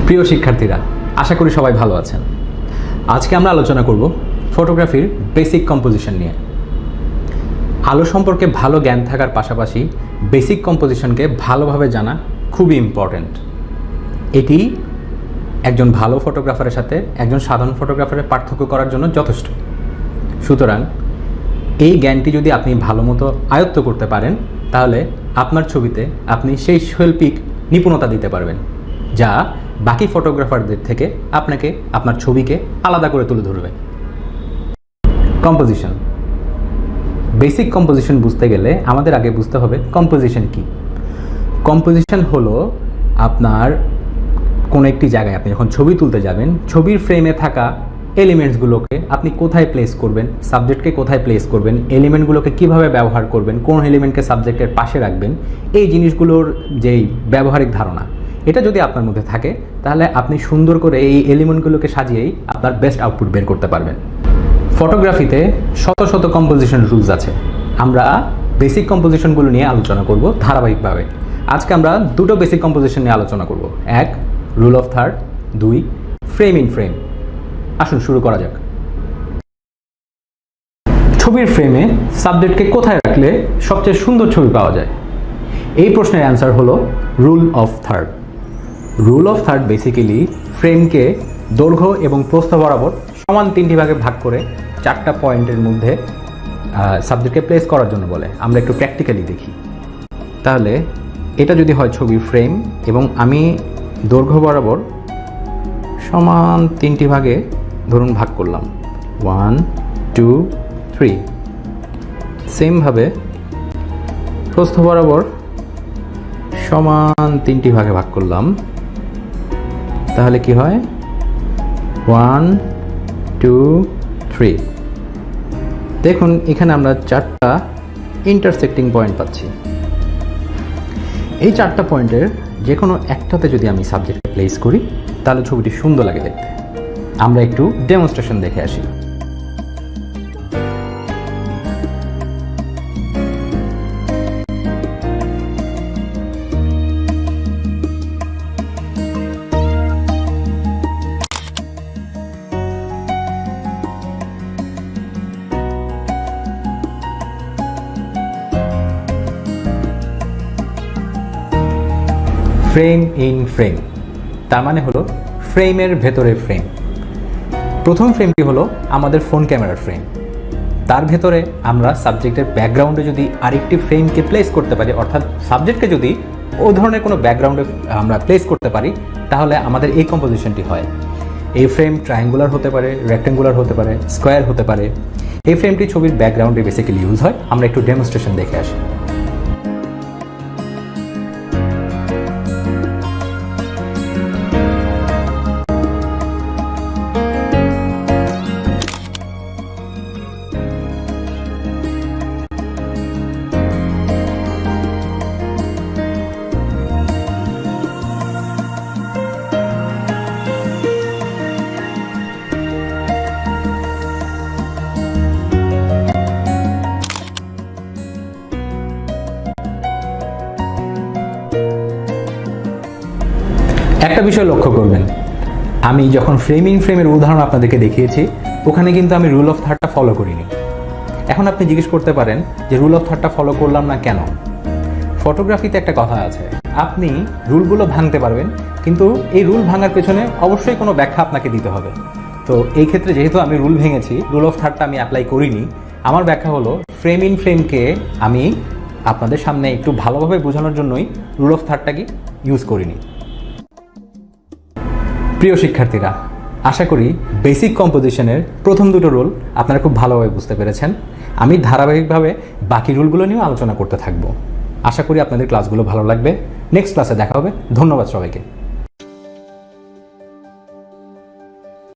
প্রিয় শিক্ষার্থীরা, আশা করি সবাই ভালো আছেন। আজকে আমরা আলোচনা করব ফটোগ্রাফির বেসিক কম্পোজিশন নিয়ে। আলো সম্পর্কে ভালো জ্ঞান থাকার পাশাপাশি বেসিক কম্পোজিশনকে ভালোভাবে জানা খুবই ইম্পর্ট্যান্ট। এটি একজন ভালো ফটোগ্রাফারের সাথে একজন সাধারণ ফটোগ্রাফারের পার্থক্য করার জন্য যথেষ্ট। সুতরাং এই জ্ঞানটি যদি আপনি ভালো মতো আয়ত্ত করতে পারেন, তাহলে আপনার ছবিতে আপনি সেই শৈল্পিক নিপুণতা দিতে পারবেন, যা বাকি ফটোগ্রাফারদের থেকে আপনাকে আপনার ছবিকে আলাদা করে তুলে ধরবে। কম্পোজিশন, বেসিক কম্পোজিশন বুঝতে গেলে আমাদের আগে বুঝতে হবে কম্পোজিশন কি। কম্পোজিশন হলো আপনার কোনো একটি জায়গায় আপনি যখন ছবি তুলতে যাবেন, ছবির ফ্রেমে থাকা এলিমেন্টসগুলোকে আপনি কোথায় প্লেস করবেন, সাবজেক্টকে কোথায় প্লেস করবেন, এলিমেন্টগুলোকে কিভাবে ব্যবহার করবেন, কোন এলিমেন্টকে সাবজেক্টের পাশে রাখবেন, এই জিনিসগুলোর যেই ব্যবহারিক ধারণা, এটা যদি আপনার মধ্যে থাকে, তাহলে আপনি সুন্দর করে এই এলিমেন্টগুলোকে সাজিয়েই আপনার বেস্ট আউটপুট বের করতে পারবেন। ফটোগ্রাফিতে শত শত কম্পোজিশন রুলস আছে। আমরা বেসিক কম্পোজিশনগুলো নিয়ে আলোচনা করব ধারাবাহিকভাবে। আজকে আমরা দুটো বেসিক কম্পোজিশন নিয়ে আলোচনা করব। এক, রুল অফ থার্ড। দুই, ফ্রেম ইন ফ্রেম। আসুন শুরু করা যাক। ছবির ফ্রেমে সাবজেক্টকে কোথায় রাখলে সবচেয়ে সুন্দর ছবি পাওয়া যায়? এই প্রশ্নের অ্যান্সার হলো rule of third. Rule of third basically ফ্রেমকে দৈর্ঘ্য এবং প্রস্থ বরাবর সমান তিনটি ভাগে ভাগ করে চারটা পয়েন্টের মধ্যে সাবজেক্টকে প্লেস করার জন্য বলে। আমরা একটু প্র্যাকটিক্যালি দেখি। তাহলে এটা যদি হয় ছবির ফ্রেম এবং আমি দৈর্ঘ্য বরাবর সমান তিনটি ভাগে ধরুন ভাগ করলাম, 1 2 3। সেমভাবে প্রস্থ বরাবর সমান তিনটি ভাগে ভাগ করলাম, তাহলে কি হয়? 1 2 3। দেখুন এখানে আমরা চারটা ইন্টারসেক্টিং পয়েন্ট পাচ্ছি। এই চারটা পয়েন্টের যে কোনো একটাতে যদি আমি সাবজেক্টে প্লেস করি, তাহলে ছবিটি সুন্দর লাগে দেখতে। আমরা একটু ডেমনস্ট্রেশন দেখে আসি। ফ্রেম ইন ফ্রেম, তার মানে হলো ফ্রেমের ভেতরে ফ্রেম। প্রথম ফ্রেমটি হলো আমাদের ফোন ক্যামেরার ফ্রেম। তার ভেতরে আমরা সাবজেক্টের ব্যাকগ্রাউন্ডে যদি আরেকটি ফ্রেমকে প্লেস করতে পারি, অর্থাৎ সাবজেক্টকে যদি ওই ধরনের কোনো ব্যাকগ্রাউন্ডে আমরা প্লেস করতে পারি, তাহলে আমাদের এই কম্পোজিশনটি হয়। এই ফ্রেম ট্রায়াঙ্গুলার হতে পারে, রেক্ট্যাঙ্গুলার হতে পারে, স্কোয়ার হতে পারে। এই ফ্রেমটি ছবির ব্যাকগ্রাউন্ডে বেসিক্যালি ইউজ হয়। আমরা একটু ডেমনস্ট্রেশন দেখে আসি। একটা বিষয় লক্ষ্য করবেন, আমি যখন ফ্রেম ইন ফ্রেমের উদাহরণ আপনাদেরকে দেখিয়েছি, ওখানে কিন্তু আমি রুল অফ থার্ডটা ফলো করিনি। এখন আপনি জিজ্ঞেস করতে পারেন যে রুল অফ থার্ডটা ফলো করলাম না কেন? ফটোগ্রাফিতে একটা কথা আছে, আপনি রুলগুলো ভাঙতে পারবেন, কিন্তু এই রুল ভাঙার পেছনে অবশ্যই কোনো ব্যাখ্যা আপনাকে দিতে হবে। তো এই ক্ষেত্রে যেহেতু আমি রুল ভেঙেছি, রুল অফ থার্ডটা আমি অ্যাপ্লাই করিনি। আমার ব্যাখ্যা হলো ফ্রেম ইন ফ্রেমকে আমি আপনাদের সামনে একটু ভালোভাবে বোঝানোর জন্যই রুল অফ থার্ডটাকে ইউজ করিনি। প্রিয় শিক্ষার্থীরা, আশা করি বেসিক কম্পোজিশনের প্রথম দুটো রুল আপনারা খুব ভালোভাবে বুঝতে পেরেছেন। আমি ধারাবাহিকভাবে বাকি রুলগুলো নিয়েও আলোচনা করতে থাকবো। আশা করি আপনাদের ক্লাসগুলো ভালো লাগবে। নেক্সট ক্লাসে দেখা হবে। ধন্যবাদ সবাইকে।